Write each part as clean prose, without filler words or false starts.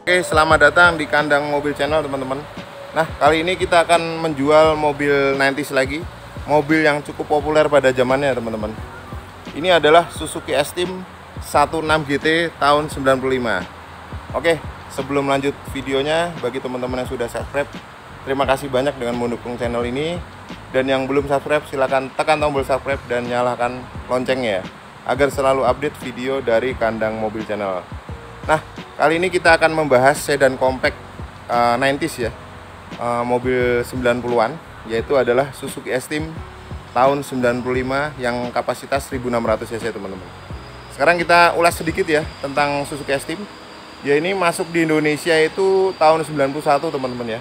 Oke, selamat datang di Kandang Mobil Channel teman-teman. Nah, kali ini kita akan menjual mobil 90s lagi. Mobil yang cukup populer pada zamannya teman-teman. Ini adalah Suzuki S-Team 16 GT tahun 95. Oke, sebelum lanjut videonya, bagi teman-teman yang sudah subscribe, terima kasih banyak dengan mendukung channel ini. Dan yang belum subscribe, silahkan tekan tombol subscribe dan nyalakan loncengnya agar selalu update video dari Kandang Mobil Channel. Nah, kali ini kita akan membahas sedan compact 90s ya, mobil 90-an, yaitu adalah Suzuki S-Team tahun 95 yang kapasitas 1600 cc teman-teman. Sekarang kita ulas sedikit ya tentang Suzuki S-Team. Ya, ini masuk di Indonesia itu tahun 91 teman-teman ya.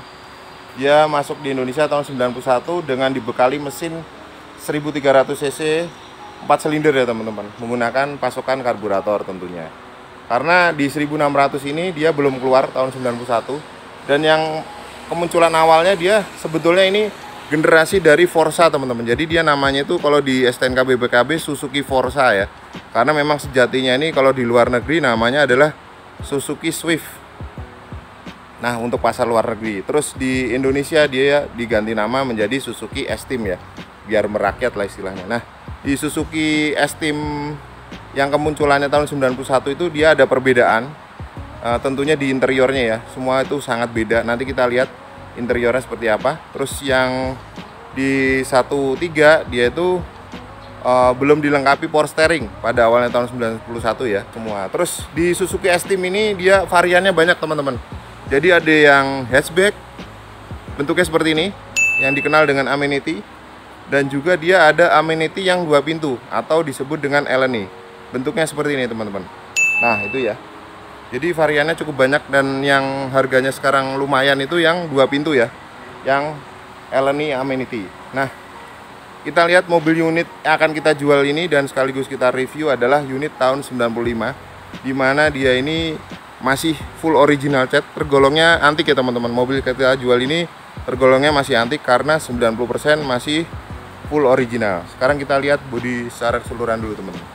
Dia masuk di Indonesia tahun 91 dengan dibekali mesin 1300 cc 4 silinder ya teman-teman, menggunakan pasokan karburator tentunya. Karena di 1600 ini dia belum keluar tahun 91. Dan yang kemunculan awalnya dia sebetulnya ini generasi dari Forza teman-teman. Jadi dia namanya itu kalau di STNK BPKB Suzuki Forza ya. Karena memang sejatinya ini kalau di luar negeri namanya adalah Suzuki Swift. Nah, untuk pasar luar negeri. Terus di Indonesia dia diganti nama menjadi Suzuki S-Team ya, biar merakyat lah istilahnya. Nah, di Suzuki S-Team yang kemunculannya tahun 91 itu dia ada perbedaan, tentunya di interiornya ya. Semua itu sangat beda. Nanti kita lihat interiornya seperti apa. Terus yang di 13 dia itu belum dilengkapi power steering pada awalnya tahun 91 ya semua. Terus di Suzuki S-Team ini dia variannya banyak teman-teman. Jadi ada yang hatchback, bentuknya seperti ini, yang dikenal dengan amenity. Dan juga dia ada amenity yang 2 pintu atau disebut dengan Eleni. Bentuknya seperti ini teman-teman. Nah, itu ya. Jadi variannya cukup banyak, dan yang harganya sekarang lumayan itu yang 2 pintu ya, yang Eleni amenity. Nah, kita lihat mobil unit yang akan kita jual ini dan sekaligus kita review adalah unit tahun 95, dimana dia ini masih full original cat, tergolongnya antik ya teman-teman. Mobil kita jual ini tergolongnya masih antik karena 90% masih full original. Sekarang kita lihat bodi secara keseluruhan dulu teman-teman.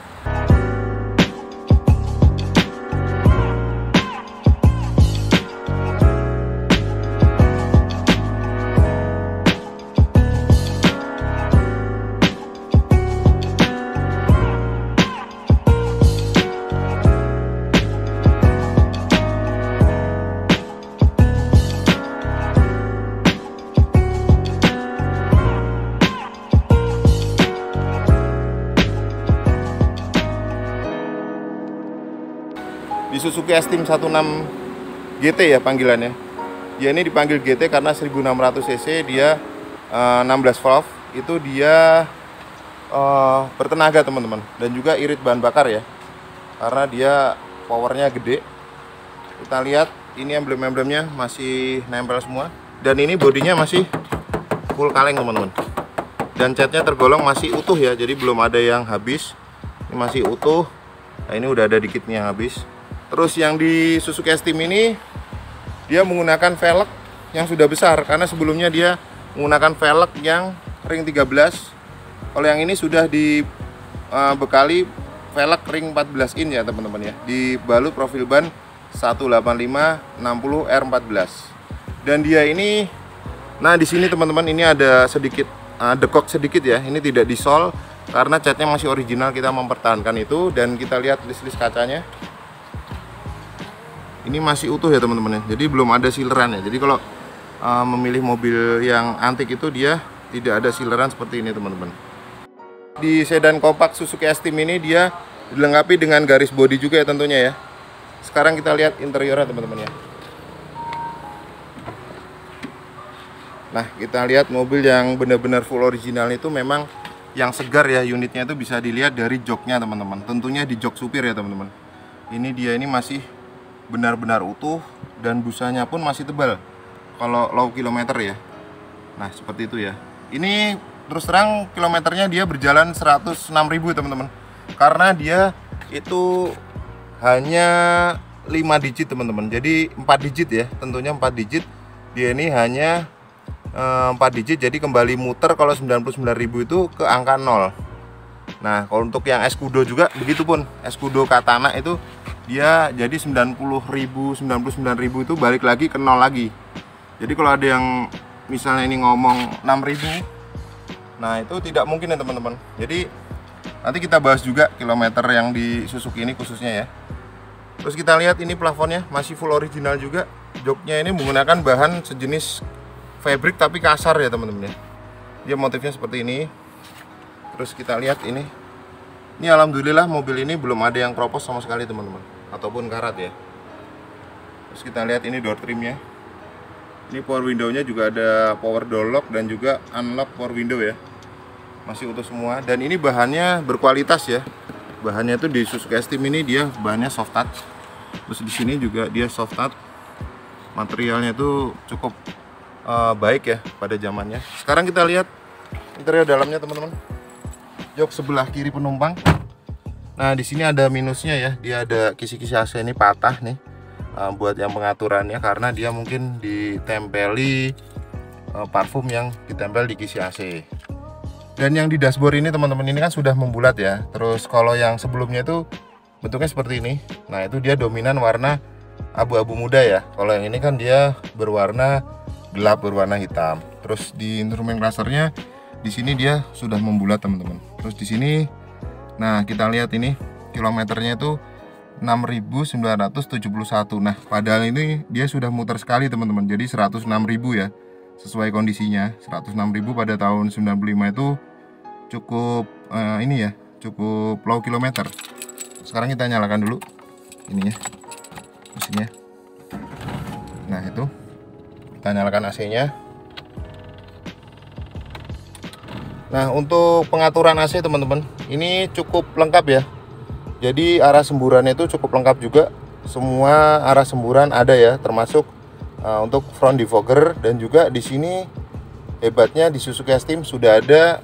Di Suzuki S-Team 16 GT ya panggilannya. Dia ini dipanggil GT karena 1600 cc, dia 16 valve. Itu dia bertenaga teman-teman, dan juga irit bahan bakar ya, karena dia powernya gede. Kita lihat ini emblem-emblemnya masih nempel semua, dan ini bodinya masih full kaleng teman-teman. Dan catnya tergolong masih utuh ya, jadi belum ada yang habis. Ini masih utuh. Nah, ini udah ada dikitnya yang habis. Terus yang di Suzuki S-Team ini dia menggunakan velg yang sudah besar, karena sebelumnya dia menggunakan velg yang ring 13. Kalau yang ini sudah dibekali velg ring 14 in ya teman-teman ya, dibalut profil ban 185/60 R14. Dan dia ini, nah di sini teman-teman ini ada sedikit dekok sedikit ya. Ini tidak disol karena catnya masih original, kita mempertahankan itu. Dan kita lihat list-list kacanya. Ini masih utuh ya teman-teman ya, jadi belum ada sileran ya. Jadi kalau memilih mobil yang antik itu dia tidak ada sileran seperti ini teman-teman. Di sedan compact Suzuki S-Team ini dia dilengkapi dengan garis bodi juga ya tentunya ya. Sekarang kita lihat interiornya teman-teman ya. Nah, kita lihat mobil yang benar-benar full original itu memang yang segar ya. Unitnya itu bisa dilihat dari joknya teman-teman. Tentunya di jok supir ya teman-teman. Ini dia ini masih benar-benar utuh, dan busanya pun masih tebal kalau low kilometer ya. Nah, seperti itu ya. Ini terus terang kilometernya dia berjalan 106.000 teman-teman, karena dia itu hanya 5 digit teman-teman. Jadi 4 digit ya, tentunya 4 digit. Dia ini hanya 4 digit, jadi kembali muter kalau 99.000 itu ke angka 0. Nah, kalau untuk yang Escudo juga begitu pun. Escudo Katana itu dia jadi 90.000, 99.000 itu balik lagi ke nol lagi. Jadi kalau ada yang misalnya ini ngomong 6.000, nah itu tidak mungkin ya teman-teman. Jadi nanti kita bahas juga kilometer yang di Suzuki ini khususnya ya. Terus kita lihat ini plafonnya masih full original juga. Joknya ini menggunakan bahan sejenis fabric tapi kasar ya teman-teman ya. Dia motifnya seperti ini. Terus kita lihat ini alhamdulillah mobil ini belum ada yang kropos sama sekali teman-teman, ataupun karat ya. Terus kita lihat ini door trimnya. Ini power window-nya juga ada power door lock dan juga unlock power window ya. Masih utuh semua dan ini bahannya berkualitas ya. Bahannya itu di Suzuki S-Team ini dia bahannya soft touch. Terus di sini juga dia soft touch. Materialnya itu cukup baik ya pada zamannya. Sekarang kita lihat interior dalamnya teman-teman. Jok sebelah kiri penumpang. Nah di sini ada minusnya ya. Dia ada kisi-kisi AC ini patah nih. Buat yang pengaturannya karena dia mungkin ditempeli parfum yang ditempel di kisi AC. Dan yang di dashboard ini teman-teman ini kan sudah membulat ya. Terus kalau yang sebelumnya itu bentuknya seperti ini. Nah itu dia dominan warna abu-abu muda ya. Kalau yang ini kan dia berwarna gelap, berwarna hitam. Terus di instrumen clusternya di sini dia sudah membulat teman-teman. Terus di sini, nah kita lihat ini kilometernya itu 6.971. Nah padahal ini dia sudah muter sekali teman-teman. Jadi 106.000 ya. Sesuai kondisinya 106.000 pada tahun 95 itu cukup ini ya, cukup low kilometer. Sekarang kita nyalakan dulu ininya, mesinnya. Nah itu kita nyalakan AC-nya. Nah untuk pengaturan AC teman-teman ini cukup lengkap ya. Jadi arah semburannya itu cukup lengkap juga. Semua arah semburan ada ya, termasuk untuk front defogger. Dan juga di sini hebatnya di Suzuki S-Team sudah ada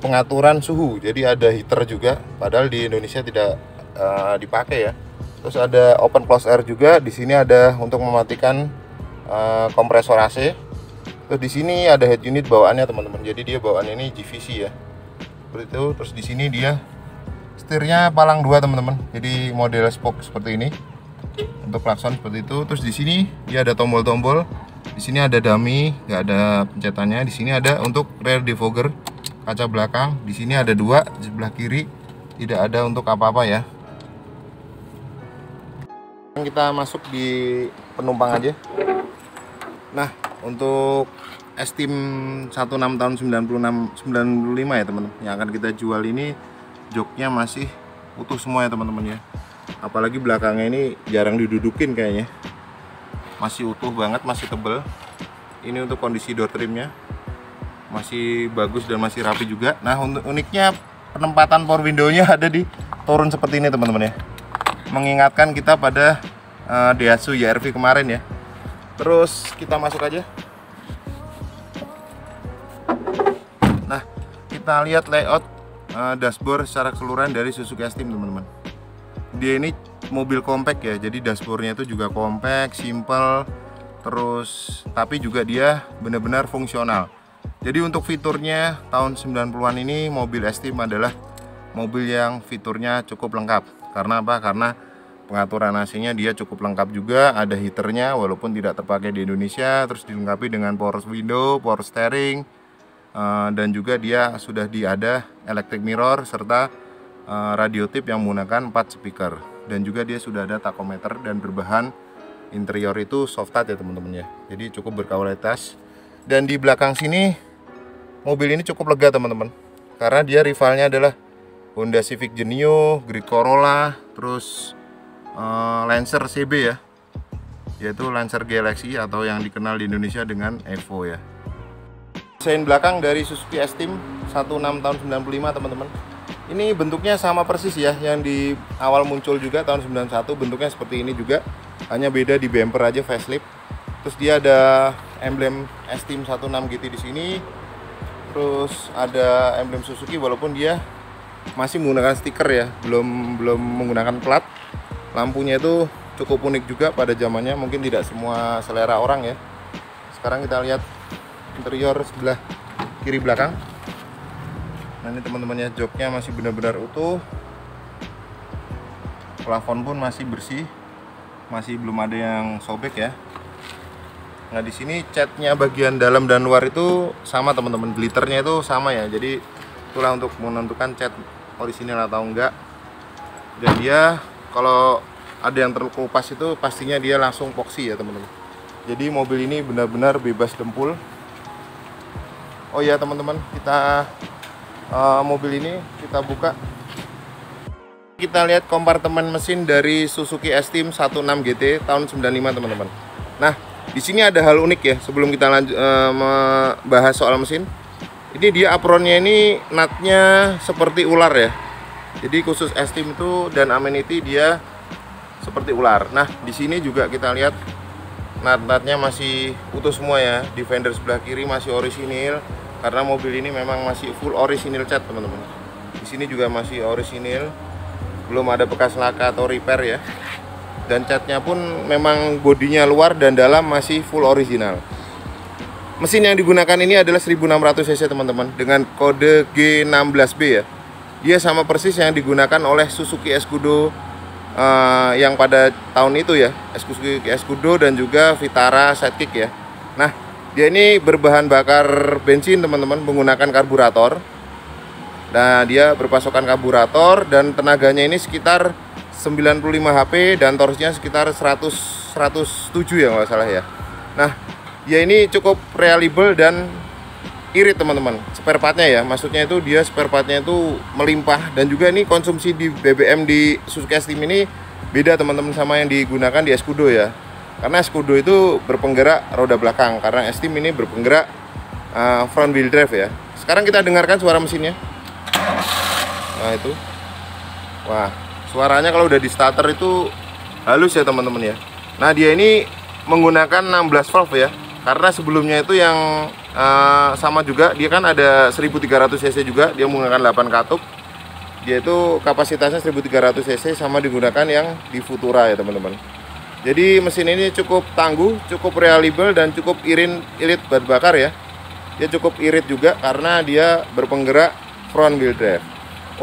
pengaturan suhu. Jadi ada heater juga. Padahal di Indonesia tidak dipakai ya. Terus ada open close air juga. Di sini ada untuk mematikan kompresor AC. Terus di sini ada head unit bawaannya teman-teman. Jadi dia bawaannya ini GVC ya. Seperti itu. Terus di sini dia setirnya palang 2 teman-teman. Jadi model spoke seperti ini. Untuk klakson seperti itu. Terus di sini dia ada tombol-tombol. Di sini ada dummy, nggak ada pencetannya. Di sini ada untuk rear defogger kaca belakang. Di sini ada 2 di sebelah kiri. Tidak ada untuk apa-apa ya. Kita masuk di penumpang aja. Nah untuk S-Team 16 tahun 95 ya teman-teman, yang akan kita jual ini joknya masih utuh semua ya teman-teman ya. Apalagi belakangnya ini jarang didudukin kayaknya, masih utuh banget, masih tebel. Ini untuk kondisi door trimnya masih bagus dan masih rapi juga. Nah uniknya penempatan power window-nya ada di turun seperti ini teman-teman ya, mengingatkan kita pada Daihatsu YR-V kemarin ya. Terus kita masuk aja. Nah kita lihat layout dashboard secara keseluruhan dari Suzuki S-Team teman-teman. Dia ini mobil compact ya, jadi dashboardnya itu juga compact, simple, terus tapi juga dia benar-benar fungsional. Jadi untuk fiturnya tahun 90-an ini mobil S-Team adalah mobil yang fiturnya cukup lengkap. Karena apa? Karena pengaturan AC-nya dia cukup lengkap juga, ada heaternya walaupun tidak terpakai di Indonesia. Terus dilengkapi dengan power window, power steering, dan juga dia sudah ada electric mirror serta radio tip yang menggunakan 4 speaker. Dan juga dia sudah ada tachometer dan berbahan interior itu soft touch ya teman-teman ya. Jadi cukup berkualitas. Dan di belakang sini mobil ini cukup lega teman-teman, karena dia rivalnya adalah Honda Civic Genio, Great Corolla, terus Lancer CB ya, yaitu Lancer Galaxy atau yang dikenal di Indonesia dengan Evo ya. Desain belakang dari Suzuki S-Team 16 tahun 95 teman-teman. Ini bentuknya sama persis ya, yang di awal muncul juga tahun 91 bentuknya seperti ini juga, hanya beda di bumper aja facelift. Terus dia ada emblem S-Team 16 GT di sini. Terus ada emblem Suzuki walaupun dia masih menggunakan stiker ya, belum menggunakan plat. Lampunya itu cukup unik juga pada zamannya, mungkin tidak semua selera orang ya. Sekarang kita lihat interior sebelah kiri belakang. Nah ini teman-teman ya, joknya masih benar-benar utuh, plafon pun masih bersih, masih belum ada yang sobek ya. Nah di sini catnya bagian dalam dan luar itu sama teman-teman, glitternya itu sama ya. Jadi itulah untuk menentukan cat orisinil atau enggak. Dan dia kalau ada yang terkelupas itu pastinya dia langsung epoxy ya teman-teman. Jadi mobil ini benar-benar bebas dempul. Oh ya teman-teman, kita mobil ini kita buka. Kita lihat kompartemen mesin dari Suzuki S-Team 16 GT tahun 95 teman-teman. Nah di sini ada hal unik ya, sebelum kita lanjut membahas soal mesin. Ini dia apronnya ini nutnya seperti ular ya. Jadi khusus S-Team itu dan amenity dia seperti ular. Nah di sini juga kita lihat nut-nutnya masih utuh semua ya. Di fender sebelah kiri masih orisinil, karena mobil ini memang masih full orisinil cat teman-teman. Di sini juga masih orisinil, belum ada bekas laka atau repair ya. Dan catnya pun memang bodinya luar dan dalam masih full original. Mesin yang digunakan ini adalah 1600 cc teman-teman, dengan kode G16B ya. Dia sama persis yang digunakan oleh Suzuki Escudo yang pada tahun itu ya, Suzuki Escudo dan juga Vitara Sidekick ya. Nah dia ini berbahan bakar bensin teman-teman, menggunakan karburator. Nah dia berpasokan karburator dan tenaganya ini sekitar 95 HP dan torsinya sekitar 107 ya nggak salah ya. Nah dia ini cukup reliable dan irit teman-teman, spare partnya ya, maksudnya itu dia spare partnya itu melimpah. Dan juga ini konsumsi di BBM di Suzuki S-Team ini beda teman-teman sama yang digunakan di Escudo ya, karena Escudo itu berpenggerak roda belakang, karena S-Team ini berpenggerak front wheel drive ya. Sekarang kita dengarkan suara mesinnya. Nah itu, wah suaranya kalau udah di starter itu halus ya teman-teman ya. Nah dia ini menggunakan 16 valve ya, karena sebelumnya itu yang sama juga, dia kan ada 1300 cc juga, dia menggunakan 8 katup. Dia itu kapasitasnya 1300 cc, sama digunakan yang di Futura ya teman-teman. Jadi mesin ini cukup tangguh, cukup reliable dan cukup irit bahan bakar ya. Dia cukup irit juga karena dia berpenggerak front wheel drive.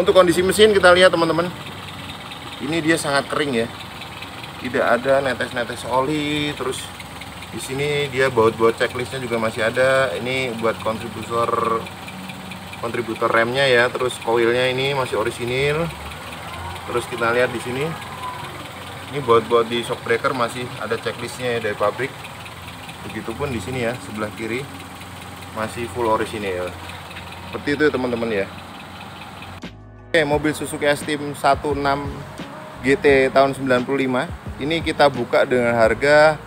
Untuk kondisi mesin kita lihat teman-teman, ini dia sangat kering ya, tidak ada netes-netes oli. Terus di sini dia baut-baut checklistnya juga masih ada. Ini buat kontributor remnya ya. Terus coilnya ini masih orisinil. Terus kita lihat di sini, ini baut-baut di shock breaker masih ada checklistnya ya dari pabrik. Begitupun di sini ya, sebelah kiri masih full orisinil. Seperti itu teman-teman ya. Oke, mobil Suzuki S-Team 16 GT tahun 95 ini kita buka dengan harga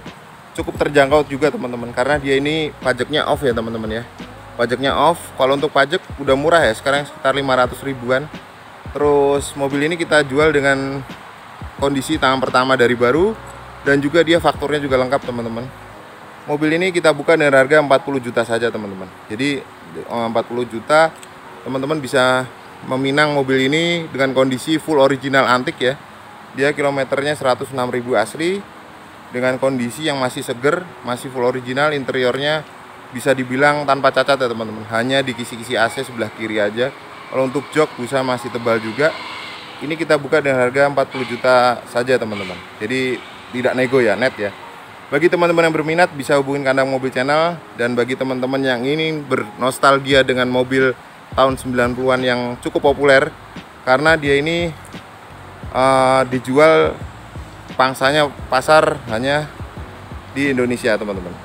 cukup terjangkau juga teman-teman, karena dia ini pajaknya off ya teman-teman ya. Pajaknya off. Kalau untuk pajak udah murah ya, sekarang sekitar 500 ribuan. Terus mobil ini kita jual dengan kondisi tangan pertama dari baru, dan juga dia fakturnya juga lengkap teman-teman. Mobil ini kita buka dengan harga 40 juta saja teman-teman. Jadi 40 juta teman-teman bisa meminang mobil ini dengan kondisi full original antik ya. Dia kilometernya 106.000 asli, dengan kondisi yang masih seger, masih full original. Interiornya bisa dibilang tanpa cacat ya teman-teman, hanya di kisi-kisi AC sebelah kiri aja. Kalau untuk jok busa masih tebal juga. Ini kita buka dengan harga 40 juta saja teman-teman, jadi tidak nego ya, net ya. Bagi teman-teman yang berminat bisa hubungin Kandang Mobil Channel. Dan bagi teman-teman yang ingin bernostalgia dengan mobil tahun 90-an yang cukup populer, karena dia ini dijual pangsanya pasar hanya di Indonesia teman-teman.